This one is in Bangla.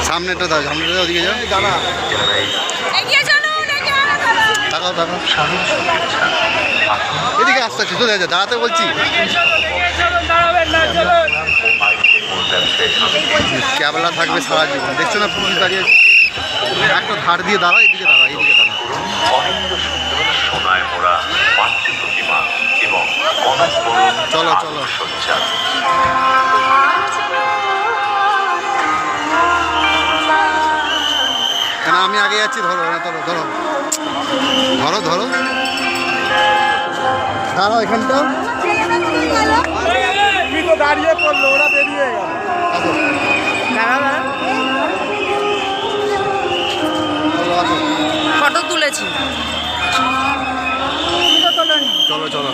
সামনেটা দাও, সামনেটা দাও, ওদিকে যাও, দাঁড়া, তাকাও তাকাও, এদিকে আসতে আসছে, চলে যাচ্ছে, দাঁড়াতে বলছি। ক্যাবলা থাকবে সারা জীবন, দেখছো না পুলিশ দাঁড়িয়ে, একটা ধার দিয়ে দাঁড়া, এদিকে দাঁড়া, এদিকে দাঁড়া। চলো চলো, কেন আমি আগে যাচ্ছি, ধরো ধরো ধরো ধরো ধরো, দাঁড়াও এখানটা, দাঁড়িয়ে পড়লো, ওরা বেরিয়ে গেল। ফটো তুলেছি। চলো চলো।